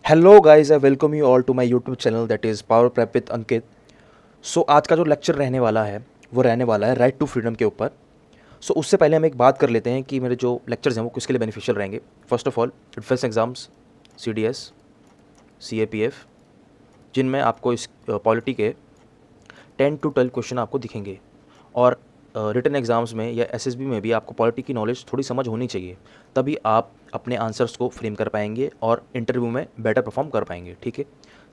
Hello guys, I welcome you all to my YouTube channel that is power prep with Ankit. So आज का जो lecture रहने वाला है वो रहने वाला है राइट टू फ्रीडम के ऊपर। सो उससे पहले हम एक बात कर लेते हैं कि मेरे जो लेक्चर्स हैं वो किसके लिए बेनिफिशियल रहेंगे। First of all, defence exams, CDS, CAPF, जिनमें आपको इस पॉलिटी के 10 to 12 क्वेश्चन आपको दिखेंगे। और रिटन एग्ज़ाम्स में या SSB में भी आपको पॉलिटी की नॉलेज थोड़ी समझ होनी चाहिए, तभी आप अपने आंसर्स को फ्रेम कर पाएंगे और इंटरव्यू में बेटर परफॉर्म कर पाएंगे। ठीक है।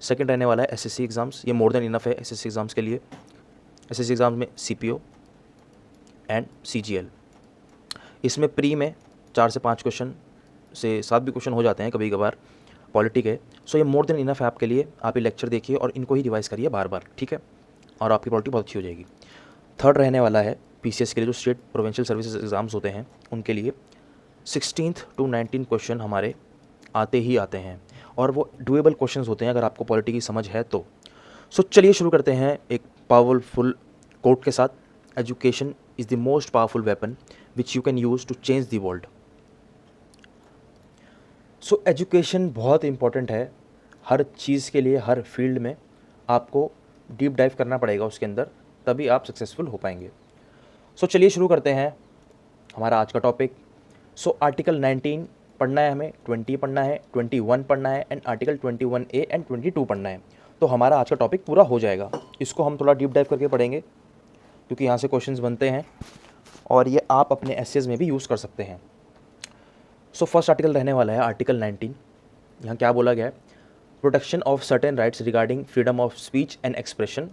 सेकंड रहने वाला है SSC एग्ज़ाम्स। ये मोर देन इनफ है SSC एग्ज़ाम्स के लिए। SSC एग्ज़ाम्स में CPO एंड CGL, इसमें प्री में 4 से 5 क्वेश्चन से 7 भी क्वेश्चन हो जाते हैं कभी कभार पॉलिटी के। सो ये मोर देन इनफ है आपके लिए। आप ये लेक्चर देखिए और इनको ही रिवाइज करिए बार बार, ठीक है, और आपकी पॉलिटी बहुत अच्छी हो जाएगी। थर्ड रहने वाला है PCS के लिए, जो स्टेट प्रोविंशियल सर्विसेज एग्ज़ाम्स होते हैं उनके लिए 16th to 19 क्वेश्चन हमारे आते ही आते हैं और वो डुएबल क्वेश्चंस होते हैं अगर आपको पॉलिटी की समझ है तो। सो चलिए शुरू करते हैं एक पावरफुल कोट के साथ। Education is the most powerful weapon which you can use to change the world. So education बहुत इंपॉर्टेंट है हर चीज़ के लिए। हर फील्ड में आपको डीप डाइव करना पड़ेगा उसके अंदर, तभी आप सक्सेसफुल हो पाएंगे। सो चलिए शुरू करते हैं हमारा आज का टॉपिक। सो आर्टिकल 19 पढ़ना है हमें, 20 पढ़ना है, 21 पढ़ना है एंड आर्टिकल 21A एंड 22 पढ़ना है। तो हमारा आज का टॉपिक पूरा हो जाएगा। इसको हम थोड़ा डीप डाइव करके पढ़ेंगे क्योंकि यहाँ से क्वेश्चंस बनते हैं और ये आप अपने एसेज में भी यूज़ कर सकते हैं। सो फर्स्ट आर्टिकल रहने वाला है आर्टिकल 19। यहाँ क्या बोला गया है? Protection of certain rights regarding freedom of speech and expression.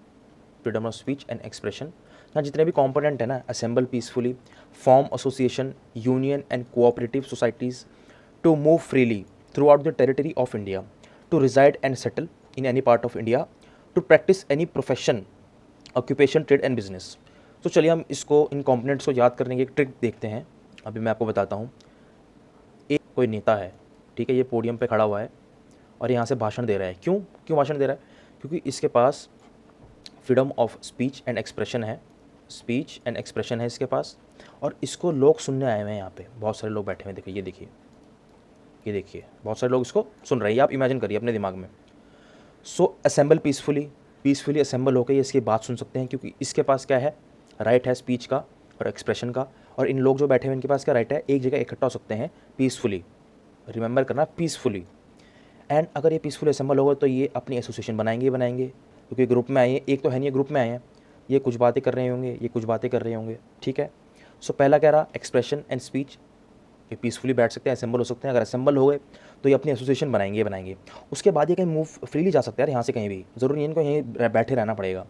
Freedom of speech and expression, यहाँ जितने भी कॉम्पोनेंट है ना, assemble peacefully, form association, union and cooperative societies, to move freely throughout the territory of India, to reside and settle in any part of India, to practise any profession, occupation, trade and business. तो चलिए हम इसको, इन components को याद करने की एक trick देखते हैं। अभी मैं आपको बताता हूँ। एक कोई नेता है, ठीक है, ये पोडियम पे खड़ा हुआ है और यहाँ से भाषण दे रहा है। क्यों क्यों भाषण दे रहा है? क्योंकि इसके पास freedom of speech and expression है। स्पीच एंड एक्सप्रेशन है इसके पास और इसको लोग सुनने आए हुए हैं। यहाँ पे बहुत सारे लोग बैठे हुए हैं। देखिए, ये देखिए, ये देखिए, बहुत सारे लोग इसको सुन रहे हैं। आप इमेजिन करिए अपने दिमाग में। सो असेंबल पीसफुली, पीसफुली असेंबल होकर ये इसकी बात सुन सकते हैं क्योंकि इसके पास क्या है? राइट है स्पीच का और एक्सप्रेशन का। और इन लोग जो बैठे हुए इनके पास क्या राइट है? एक जगह इकट्ठा हो सकते हैं पीसफुली। रिमेंबर करना, पीसफुली। एंड अगर ये पीसफुली असेंबल होगा तो ये अपनी एसोसिएशन बनाएंगे ही बनाएंगे, क्योंकि ग्रुप में आए हैं। एक तो है नहीं, ग्रुप में आए हैं, ये कुछ बातें कर रहे होंगे, ये कुछ बातें कर रहे होंगे, ठीक है। सो पहला क्या रहा? Expression and speech. ये पीसफुली बैठ सकते हैं, असेंबल हो सकते हैं। अगर असेंबल हो गए तो ये अपनी एसोसिएशन बनाएंगे बनाएंगे। उसके बाद ये कहीं मूव फ्रीली जा सकते हैं यहाँ से कहीं भी। ज़रूरी नहीं इनको यहीं बैठे रहना पड़ेगा।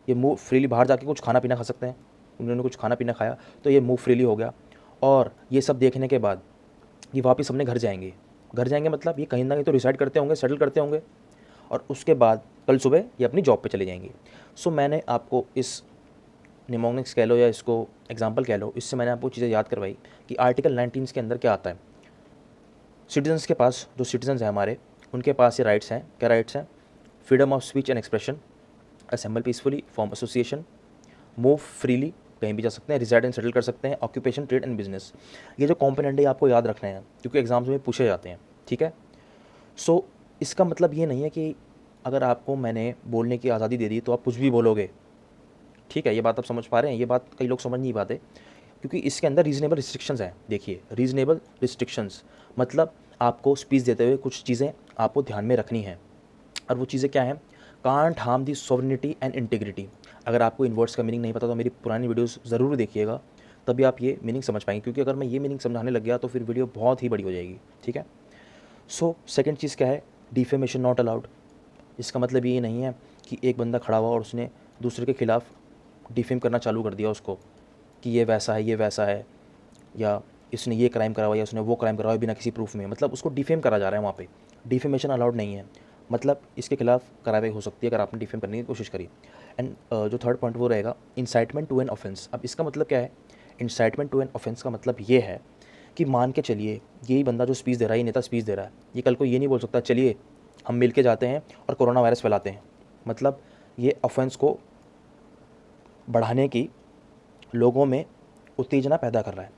ये मूव फ्रीली बाहर जाके कुछ खाना पीना खा सकते हैं। उन्होंने कुछ खाना पीना खाया तो ये मूव फ्रीली हो गया। और ये सब देखने के बाद ये वापस अपने घर जाएंगे। घर जाएंगे मतलब ये कहीं ना कहीं तो रिसाइड करते होंगे, सेटल करते होंगे। और उसके बाद कल सुबह ये अपनी जॉब पे चले जाएंगे। सो मैंने आपको इस निमोनिक्स कह लो या इसको एग्जांपल कह लो, इससे मैंने आपको चीज़ें याद करवाई कि आर्टिकल 19 के अंदर क्या आता है। सिटीजन्स के पास, जो सिटीजन्स हैं हमारे, उनके पास ये राइट्स हैं। क्या राइट्स हैं? Freedom of speech and expression, assemble peacefully, form association, move freely, कहीं भी जा सकते हैं, रिसाइड एंड सेटल कर सकते हैं, ऑक्यूपेशन, ट्रेड एंड बिजनेस। ये जो कॉम्पोनेंट है आपको याद रखना है क्योंकि एग्जाम्स में पूछे जाते हैं, ठीक है। सो इसका मतलब ये नहीं है कि अगर आपको मैंने बोलने की आज़ादी दे दी तो आप कुछ भी बोलोगे, ठीक है। ये बात आप समझ पा रहे हैं? ये बात कई लोग समझ नहीं पाते क्योंकि इसके अंदर रीजनेबल रिस्ट्रिक्शंस हैं। देखिए, रीजनेबल रिस्ट्रिक्शंस मतलब आपको स्पीच देते हुए कुछ चीज़ें आपको ध्यान में रखनी है। और वो चीज़ें क्या हैं? Can't harm the sovereignty and integrity. अगर आपको इन वर्ड्स का मीनिंग नहीं पता तो मेरी पुरानी वीडियोस ज़रूर देखिएगा, तभी आप ये मीनिंग समझ पाएंगे। क्योंकि अगर मैं ये मीनिंग समझाने लग गया तो फिर वीडियो बहुत ही बड़ी हो जाएगी, ठीक है। सो सेकंड चीज़ क्या है? Defamation not allowed. इसका मतलब ये नहीं है कि एक बंदा खड़ा हुआ और उसने दूसरे के खिलाफ डिफेम करना चालू कर दिया उसको कि ये वैसा है, ये वैसा है, या इसने ये क्राइम करा हुआ या उसने वो क्राइम करा हुआ बिना किसी प्रूफ में, मतलब उसको डिफेम करा जा रहा है। वहाँ पे डिफेमेशन अलाउड नहीं है। मतलब इसके खिलाफ कार्रवाई हो सकती है अगर आपने डिफेम करने की कोशिश करी। एंड जो थर्ड पॉइंट वो रहेगा इंसाइटमेंट टू एन ऑफेंस। अब इसका मतलब क्या है? इंसाइटमेंट टू एन ऑफेंस का मतलब ये है कि मान के चलिए यही बंदा जो स्पीच दे रहा है, ये नेता स्पीच दे रहा है, ये कल को ये नहीं बोल सकता चलिए हम मिल के जाते हैं और कोरोना वायरस फैलाते हैं। मतलब ये ऑफेंस को बढ़ाने की लोगों में उत्तेजना पैदा कर रहा है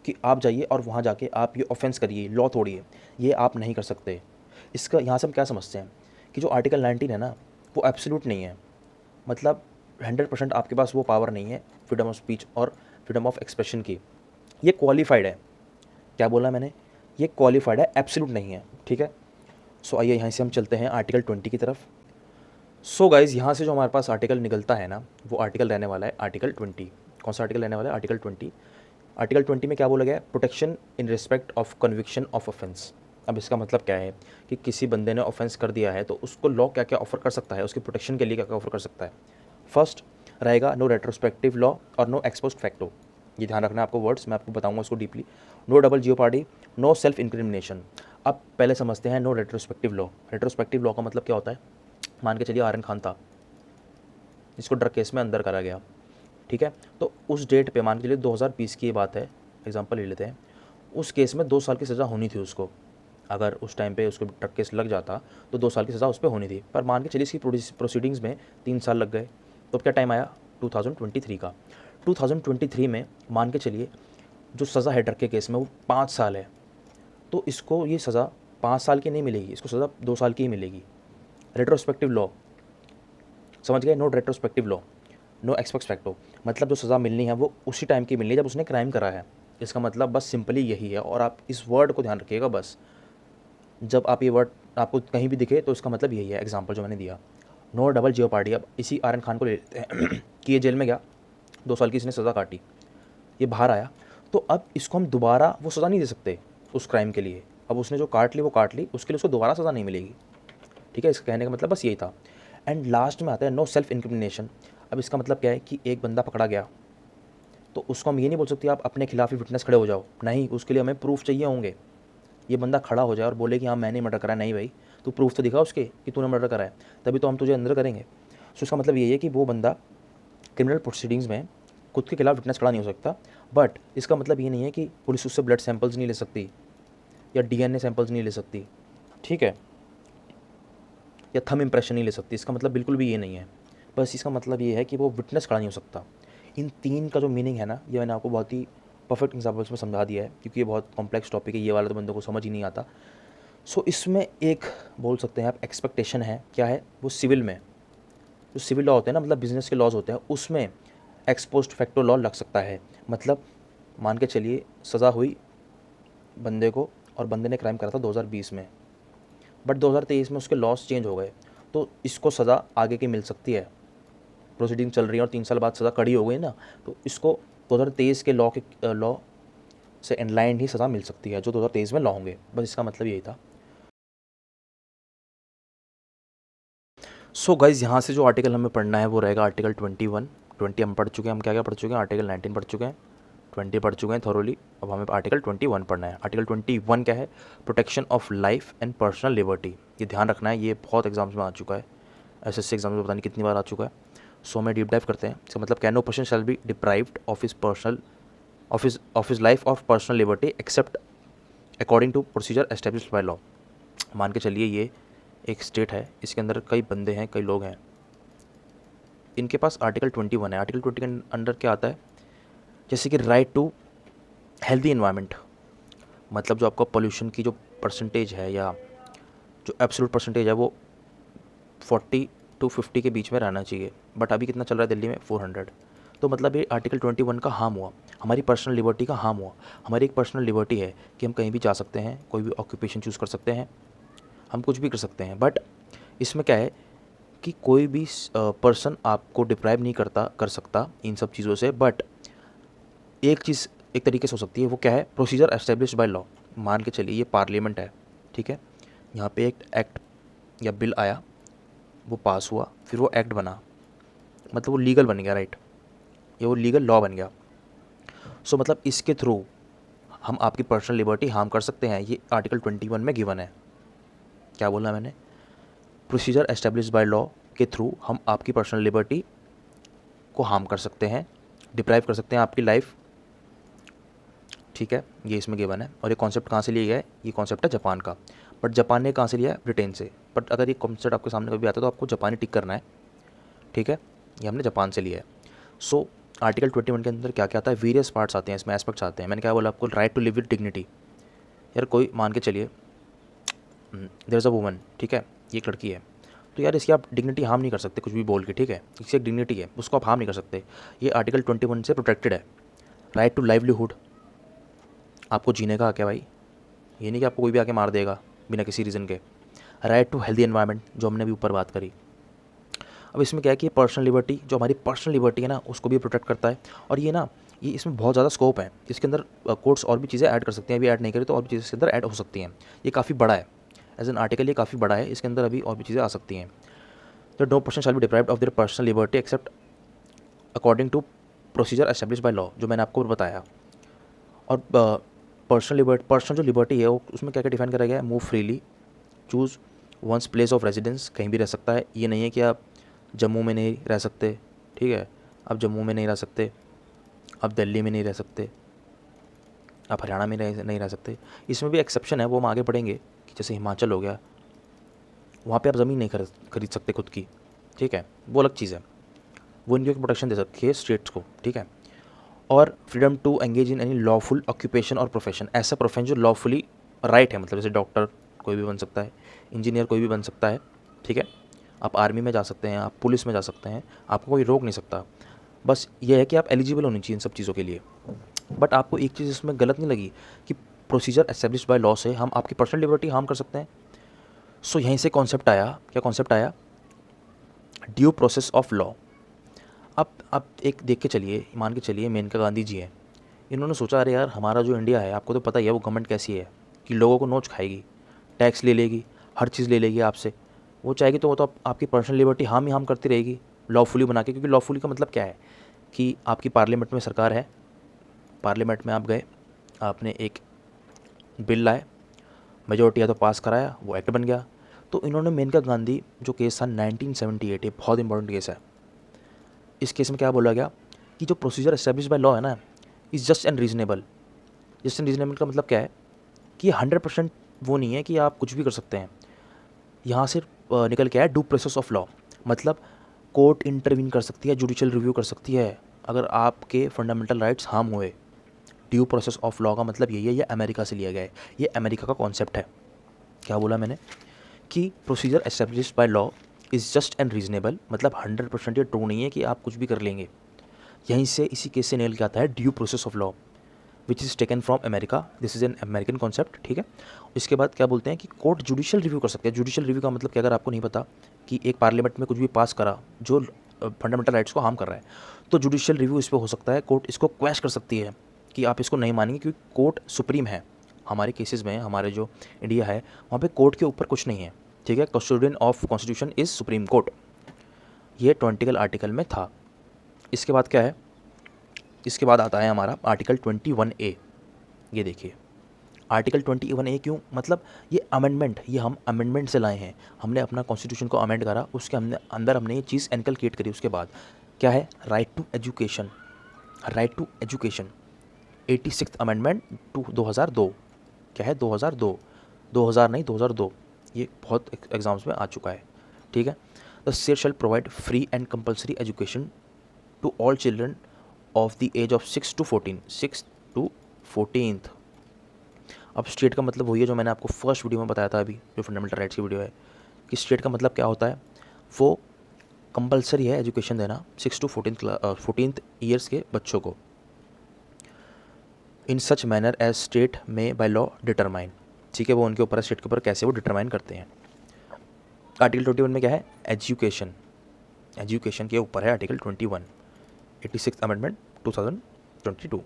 कि आप जाइए और वहाँ जाके आप ये ऑफेंस करिए, लॉ तोड़िए। ये आप नहीं कर सकते। इसका यहाँ से हम क्या समझते हैं कि जो आर्टिकल 19 है ना वो एब्सोल्यूट नहीं है, मतलब 100% आपके पास वो पावर नहीं है फ्रीडम ऑफ स्पीच और फ्रीडम ऑफ एक्सप्रेशन की। ये क्वालिफाइड है, क्या बोला मैंने, ये क्वालिफाइड है, एब्सोल्यूट नहीं है, ठीक है। सो आइए यहाँ से हम चलते हैं आर्टिकल 20 की तरफ। सो गाइज़ यहाँ से जो हमारे पास आर्टिकल निकलता है ना वो आर्टिकल रहने वाला है आर्टिकल 20। कौन सा आर्टिकल रहने वाला है? आर्टिकल 20। आर्टिकल 20 में क्या बोला गया है? Protection in respect of conviction of offence. अब इसका मतलब क्या है कि किसी बंदे ने ऑफेंस कर दिया है तो उसको लॉ क्या क्या ऑफर कर सकता है, उसकी प्रोटेक्शन के लिए क्या क्या ऑफर कर सकता है। फर्स्ट रहेगा नो रेट्रोस्पेक्टिव लॉ और नो एक्सपोस्ट फैक्टो। ये ध्यान रखना है आपको, वर्ड्स मैं आपको बताऊंगा उसको deeply. No double jeopardy, no self incrimination. अब पहले समझते हैं no retrospective law. Retrospective law का मतलब क्या होता है? मान के चलिए आर्यन खान था जिसको ड्रग केस में अंदर करा गया, ठीक है, तो उस डेट पे मान के चलिए 2020 की ये बात है, एग्जांपल ले लेते हैं। उस केस में 2 साल की सज़ा होनी थी उसको, अगर उस टाइम पे उसको ड्रग केस लग जाता तो 2 साल की सज़ा उस पर होनी थी, पर मान के चलिए इसकी प्रोसीडिंग्स में 3 साल लग गए। तो क्या टाइम आया 2023 का। 2023 में मान के चलिए जो सज़ा है ड्रग के केस में वो 5 साल है, तो इसको ये सज़ा 5 साल की नहीं मिलेगी, इसको सज़ा 2 साल की ही मिलेगी। रेट्रोस्पेक्टिव लॉ, समझ गए? No retrospective law, no ex post facto, मतलब जो सज़ा मिलनी है वो उसी टाइम की मिलनी है जब उसने क्राइम करा है। इसका मतलब बस सिंपली यही है, और आप इस वर्ड को ध्यान रखिएगा बस, जब आप ये वर्ड आपको कहीं भी दिखे तो इसका मतलब यही है। एग्जांपल जो मैंने दिया, नो डबल जियोपार्डी। अब इसी आर्यन खान को ले लेते हैं कि ये जेल में गया, 2 साल की इसने सज़ा काटी, ये बाहर आया, तो अब इसको हम दोबारा वो सज़ा नहीं दे सकते उस क्राइम के लिए। अब उसने जो काट ली वो काट ली, उसके लिए उसको दोबारा सज़ा नहीं मिलेगी, ठीक है। इसका कहने का मतलब बस यही था। एंड लास्ट में आता है नो सेल्फ इंक्रिमिनेशन। अब इसका मतलब क्या है कि एक बंदा पकड़ा गया तो उसको हम ये नहीं बोल सकते आप अपने खिलाफ ही विटनेस खड़े हो जाओ, नहीं, उसके लिए हमें प्रूफ चाहिए होंगे। ये बंदा खड़ा हो जाए और बोले कि हाँ मैंने मर्डर करा, नहीं भाई तू प्रूफ तो दिखा उसके कि तूने मर्डर करा है, तभी तो हम तुझे अंदर करेंगे। सो इसका मतलब ये है कि वो बंदा क्रिमिनल प्रोसीडिंग्स में खुद के खिलाफ विटनेस खड़ा नहीं हो सकता, बट इसका मतलब ये नहीं है कि पुलिस उससे ब्लड सैंपल्स नहीं ले सकती या DNA सैंपल्स नहीं ले सकती, ठीक है, या थंब इम्प्रेशन नहीं ले सकती। इसका मतलब बिल्कुल भी ये नहीं है, बस इसका मतलब ये है कि वो विटनेस खड़ा नहीं हो सकता। इन 3 का जो मीनिंग है ना, ये मैंने आपको बहुत ही परफेक्ट एग्जाम्पल्स में समझा दिया है, क्योंकि ये बहुत कॉम्प्लेक्स टॉपिक है, ये वाला तो बंदों को समझ ही नहीं आता। सो इसमें एक बोल सकते हैं आप एक्सपेक्टेशन है, क्या है वो, सिविल में जो सिविल लॉ होते हैं ना, मतलब बिजनेस के लॉज होते हैं, उसमें एक्सपोस्ट फैक्टो लॉ लग सकता है। मतलब मान के चलिए सज़ा हुई बंदे को और बंदे ने क्राइम करा था 2020 में, बट 2023 में उसके लॉस चेंज हो गए, तो इसको सज़ा आगे की मिल सकती है। प्रोसीडिंग चल रही है और 3 साल बाद सज़ा कड़ी हो गई ना, तो इसको 2023 के लॉ से इनलाइन ही सज़ा मिल सकती है जो 2023 में लॉ होंगे। बस इसका मतलब यही था। सो गाइज़ यहाँ से जो आर्टिकल हमें पढ़ना है वो रहेगा आर्टिकल 21। 20 हम पढ़ चुके हैं, हम क्या क्या पढ़ चुके हैं, आर्टिकल 19 पढ़ चुके हैं, 20 पढ़ चुके हैं थोरोली। अब हमें आर्टिकल 21 पढ़ना है। आर्टिकल 21 क्या है? Protection of life and personal liberty. ये ध्यान रखना है, ये बहुत एग्जाम्स में आ चुका है, SSC एग्जाम में पता नहीं कितनी बार आ चुका है। सो हमें डीप डाइव करते हैं। इसका मतलब क्या? No person shall be deprived of his life of personal liberty except according to procedure established by law. मान के चलिए ये एक स्टेट है, इसके अंदर कई बंदे हैं, कई लोग हैं, इनके पास आर्टिकल 21 है। आर्टिकल 20 के अंडर क्या आता है? जैसे कि राइट टू हेल्दी एनवायरनमेंट, मतलब जो आपका पोल्यूशन की जो परसेंटेज है या जो एब्सोल्यूट परसेंटेज है वो 40 to 50 के बीच में रहना चाहिए, बट अभी कितना चल रहा है दिल्ली में? 400। तो मतलब ये आर्टिकल 21 का हार्म हुआ, हमारी पर्सनल लिबर्टी का हार्म हुआ। हमारी एक पर्सनल लिबर्टी है कि हम कहीं भी जा सकते हैं, कोई भी ऑक्यूपेशन चूज़ कर सकते हैं, हम कुछ भी कर सकते हैं, बट इसमें क्या है कि कोई भी पर्सन आपको डिप्राइव नहीं कर सकता इन सब चीज़ों से। बट एक चीज़ एक तरीके से हो सकती है, वो क्या है? Procedure established by law. मान के चलिए ये पार्लियामेंट है, ठीक है, यहाँ पे एक एक्ट या बिल आया, वो पास हुआ, फिर वो एक्ट बना, मतलब वो लीगल बन गया, राइट, ये वो लीगल लॉ बन गया। सो मतलब इसके थ्रू हम आपकी पर्सनल लिबर्टी हार्म कर सकते हैं, ये आर्टिकल 21 में गिवन है। क्या बोला मैंने? प्रोसीजर एस्टेब्लिश्ड बाय लॉ के थ्रू हम आपकी पर्सनल लिबर्टी को हार्म कर सकते हैं, डिप्राइव कर सकते हैं आपकी लाइफ, ठीक है, ये इसमें गिवन है। और ये कॉन्सेप्ट कहाँ से लिया गया है? ये कॉन्सेप्ट है जापान का, बट जापान ने कहाँ से लिया है? ब्रिटेन से। बट अगर ये कॉन्सेप्ट आपके सामने कभी आता है तो आपको जापानी टिक करना है, ठीक है, ये हमने जापान से लिया है। सो आर्टिकल 21 के अंदर क्या क्या आता है? वेरियस पार्ट्स आते हैं, इसमें एस्पेक्ट्स आते हैं। मैंने क्या बोला आपको? Right to live with dignity. यार कोई मान के चलिए देयर इज़ अ वुमन, ठीक है, ये एक लड़की है, तो यार इसकी आप डिग्निटी हार्म नहीं कर सकते कुछ भी बोल के, ठीक है, इसकी एक डिग्निटी है, उसको आप हार्म नहीं कर सकते। ये आर्टिकल 21 से प्रोटेक्टेड है। राइट टू लाइवलीहुड, आपको जीने का हक है भाई, ये नहीं कि आपको कोई भी आके मार देगा बिना किसी रीज़न के। राइट टू हेल्दी एनवायरनमेंट, जो हमने अभी ऊपर बात करी। अब इसमें क्या है कि पर्सनल लिबर्टी, जो हमारी पर्सनल लिबर्टी है ना, उसको भी प्रोटेक्ट करता है। और ये ना, ये इसमें बहुत ज़्यादा स्कोप है, इसके अंदर कोर्ट्स और भी चीज़ें ऐड कर सकते हैं, अभी ऐड नहीं करें तो और भी चीज़ें इसके अंदर ऐड हो सकती हैं। ये काफ़ी बड़ा है, एज एन आर्टिकल ये काफ़ी बड़ा है, इसके अंदर अभी और भी चीज़ें आ सकती हैं। तो no person shall be deprived of their personal liberty except according to procedure establish by law, जो मैंने आपको बताया। और पर्सनल जो लिबर्टी है वो उसमें क्या क्या डिफाइन करा गया है, move freely, choose ones place of residence, कहीं भी रह सकता है। ये नहीं है कि आप जम्मू में नहीं रह सकते, ठीक है, आप जम्मू में नहीं रह सकते, आप दिल्ली में नहीं रह सकते, आप हरियाणा में नहीं रह सकते। इसमें भी एक्सेप्शन है, वो हम आगे पढ़ेंगे कि जैसे हिमाचल हो गया, वहाँ पे आप ज़मीन नहीं खरीद सकते खुद की, ठीक है, वो अलग चीज़ है, वो इनकी प्रोटेक्शन दे सकती है स्टेट्स को, ठीक है। और freedom to engage in any lawful occupation और प्रोफेशन, ऐसा प्रोफेशन जो लॉफुली राइट है, मतलब जैसे डॉक्टर कोई भी बन सकता है, इंजीनियर कोई भी बन सकता है, ठीक है, आप आर्मी में जा सकते हैं, आप पुलिस में जा सकते हैं, आपको कोई रोक नहीं सकता। बस ये है कि आप एलिजिबल होनी चाहिए इन सब चीज़ों के लिए। बट आपको एक चीज़ इसमें गलत नहीं लगी कि प्रोसीजर एस्टेब्लिश बाय लॉ से हम आपकी पर्सनल लिबर्टी हार्म कर सकते हैं। सो यहीं से कॉन्सेप्ट आया, क्या कॉन्सेप्ट आया, ड्यू प्रोसेस ऑफ लॉ। अब आप एक देख के चलिए, मान के चलिए मेनका गांधी जी है, इन्होंने सोचा अरे यार हमारा जो इंडिया है, आपको तो पता ही है वो गवर्नमेंट कैसी है कि लोगों को नोच खाएगी, टैक्स ले लेगी, हर चीज़ ले लेगी आपसे, वो चाहेगी तो वो तो आपकी पर्सनल लिबर्टी हार्म ही हार्म करती रहेगी लॉफुली बना के। क्योंकि लॉफुली का मतलब क्या है कि आपकी पार्लियामेंट में सरकार है, पार्लियामेंट में आप गए, आपने एक बिल लाए, मेजोरिटी या तो पास कराया, वो एक्ट बन गया। तो इन्होंने मेनका गांधी जो केस था 1978, ये बहुत इंपॉर्टेंट केस है। इस केस में क्या बोला गया कि जो प्रोसीजर एस्टेब्लिश बाय लॉ है ना, is just and reasonable. Just and reasonable का मतलब क्या है कि 100% वो नहीं है कि आप कुछ भी कर सकते हैं। यहाँ से निकल के आया ड्यू प्रोसेस ऑफ लॉ, मतलब कोर्ट इंटरवीन कर सकती है, जुडिशियल रिव्यू कर सकती है अगर आपके फंडामेंटल राइट्स हार्म हुए। ड्यू प्रोसेस ऑफ लॉ का मतलब यही है, ये अमेरिका से लिया गया है, ये अमेरिका का कॉन्सेप्ट है। क्या बोला मैंने कि procedure establish by law is just and reasonable, मतलब 100% ये ट्रू नहीं है कि आप कुछ भी कर लेंगे। यहीं से इसी केस से निकल के आता है due process of law which is taken from America, this is an American concept, ठीक है। इसके बाद क्या बोलते हैं कि कोर्ट जुडिशियल रिव्यू कर सकते हैं। जुडिशियल रिव्यू का मतलब कि अगर आपको नहीं पता कि एक पार्लियामेंट में कुछ भी पास करा जो फंडामेंटल राइट्स को हार्म कर रहा है, तो जुडिशियल रिव्यू इस पर हो सकता है, कोर्ट इसको क्वैश कर सकती है कि आप इसको नहीं मानेंगे क्योंकि कोर्ट सुप्रीम है। हमारे केसेस में, हमारे जो इंडिया है वहाँ पे कोर्ट के ऊपर कुछ नहीं है, ठीक है, custodian of constitution is supreme court, ये 20 आर्टिकल में था। इसके बाद क्या है, इसके बाद आता है हमारा आर्टिकल 21A। ये देखिए आर्टिकल 21A क्यों, मतलब ये अमेंडमेंट, ये हम अमेंडमेंट से लाए हैं, हमने अपना कॉन्स्टिट्यूशन को अमेंड करा, उसके अंदर हमने ये चीज़ इनकलकेट करी। उसके बाद क्या है, right to education, right to education, 86th amendment to 2002, क्या है 2002, 2000 नहीं 2002, ये बहुत एग्जाम्स में आ चुका है, ठीक है। The state shall provide free and compulsory education to all children of the age of 6 to 14, 6 to 14th। अब स्टेट का मतलब वही है जो मैंने आपको फर्स्ट वीडियो में बताया था, अभी जो फंडामेंटल राइट्स की वीडियो है, कि स्टेट का मतलब क्या होता है, वो कंपलसरी है एजुकेशन देना 6 to 14th ईयर्स के बच्चों को, इन सच मैनर एज स्टेट में बाय लॉ डिटरमाइन, ठीक है, वो उनके ऊपर है, स्टेट के ऊपर कैसे वो डिटरमाइन करते हैं। आर्टिकल 21 में क्या है, एजुकेशन, एजुकेशन के ऊपर है आर्टिकल 21, 86th अमेंडमेंट 2022।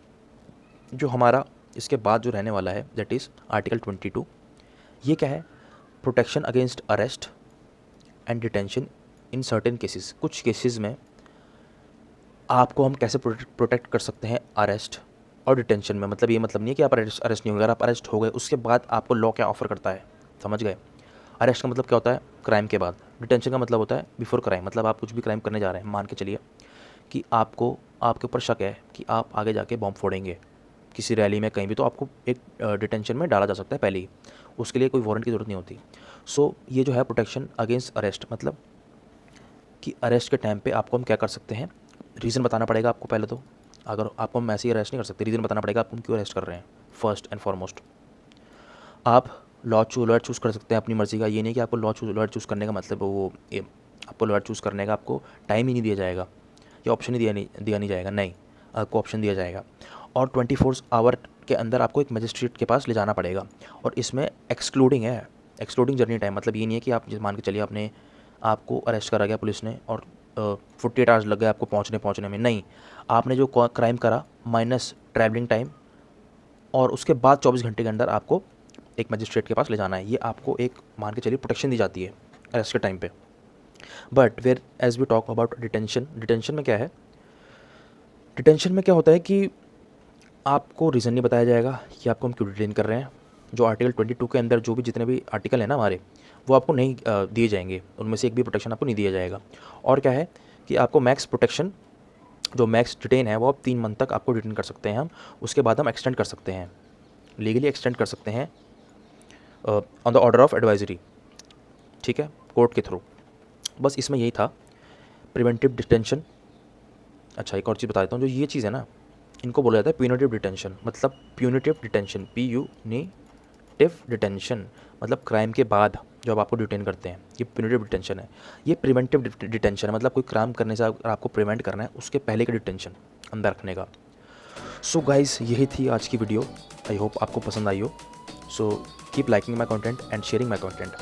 जो हमारा इसके बाद जो रहने वाला है दैट इज़ आर्टिकल 22, ये क्या है, protection against arrest and detention in certain cases. कुछ केसेस में आपको हम कैसे प्रोटेक्ट कर सकते हैं अरेस्ट और डिटेंशन में, मतलब ये मतलब नहीं है कि आप अरेस्ट नहीं होंगे, अगर आप अरेस्ट हो गए उसके बाद आपको लॉ क्या ऑफर करता है, समझ गए। अरेस्ट का मतलब क्या होता है, क्राइम के बाद। डिटेंशन का मतलब होता है बिफोर क्राइम, मतलब आप कुछ भी क्राइम करने जा रहे हैं, मान के चलिए कि आपको आपके ऊपर शक है कि आप आगे जाके बॉम्ब फोड़ेंगे किसी रैली में कहीं भी, तो आपको एक डिटेंशन में डाला जा सकता है पहले ही, उसके लिए कोई वारंट की ज़रूरत नहीं होती। सो ये जो है प्रोटेक्शन अगेंस्ट अरेस्ट, मतलब कि अरेस्ट के टाइम पे आपको हम क्या कर सकते हैं, रीज़न बताना पड़ेगा आपको पहले तो, अगर आपको हम ऐसे ही अरेस्ट नहीं कर सकते, रीज़न बताना पड़ेगा आप क्यों अरेस्ट कर रहे हैं, फर्स्ट एंड फॉरमोस्ट। आप लॉयर चूज़ कर सकते हैं अपनी मर्ज़ी का। ये नहीं कि आपको लॉयर चूज़ करने का मतलब आपको लॉयर चूज़ करने का आपको टाइम ही नहीं दिया जाएगा या ऑप्शन ही दिया नहीं जाएगा, नहीं, आपको ऑप्शन दिया जाएगा। और 24 आवर के अंदर आपको एक मजिस्ट्रेट के पास ले जाना पड़ेगा। और इसमें एक्सक्लूडिंग जर्नी टाइम, मतलब ये नहीं है कि आप मान के चलिए आपको अरेस्ट करा गया पुलिस ने और 48 आवर्स लग गए आपको पहुंचने में, नहीं, आपने जो क्राइम करा माइनस ट्रैवलिंग टाइम और उसके बाद 24 घंटे के अंदर आपको एक मजिस्ट्रेट के पास ले जाना है। ये आपको एक मान के चलिए प्रोटेक्शन दी जाती है अरेस्ट के टाइम पे। But whereas we talk about detention में क्या है, डिटेंशन में क्या होता है कि आपको रीज़न नहीं बताया जाएगा कि आपको हम क्यों डिटेन कर रहे हैं। जो आर्टिकल 22 के अंदर जो भी जितने भी आर्टिकल हैं ना हमारे, वो आपको नहीं दिए जाएंगे, उनमें से एक भी प्रोटेक्शन आपको नहीं दिया जाएगा। और क्या है कि आपको मैक्स प्रोटेक्शन, जो मैक्स डिटेन है वो आप 3 मंथ तक आपको डिटेन कर सकते हैं हम, उसके बाद हम एक्सटेंड कर सकते हैं, लीगली एक्सटेंड कर सकते हैं on the order of advisory, ठीक है, कोर्ट के थ्रू। बस इसमें यही था, प्रिवेंटिव डिटेंशन। अच्छा, एक और चीज़ बता देता हूँ, जो ये चीज़ है ना, इनको बोला जाता है प्यूनिटिव डिटेंशन। मतलब प्यूनिटिव डिटेंशन, PUNITIV डिटेंशन, मतलब क्राइम के बाद जब आपको डिटेन करते हैं, ये प्यूनिटिव डिटेंशन है। ये प्रिवेंटिव डिटेंशन है, मतलब कोई क्राइम करने से अगर आपको प्रिवेंट करना है उसके पहले का डिटेंशन अंदर रखने का। सो गाइस, यही थी आज की वीडियो। आई होप आपको पसंद आई हो। So keep liking my content and sharing my content.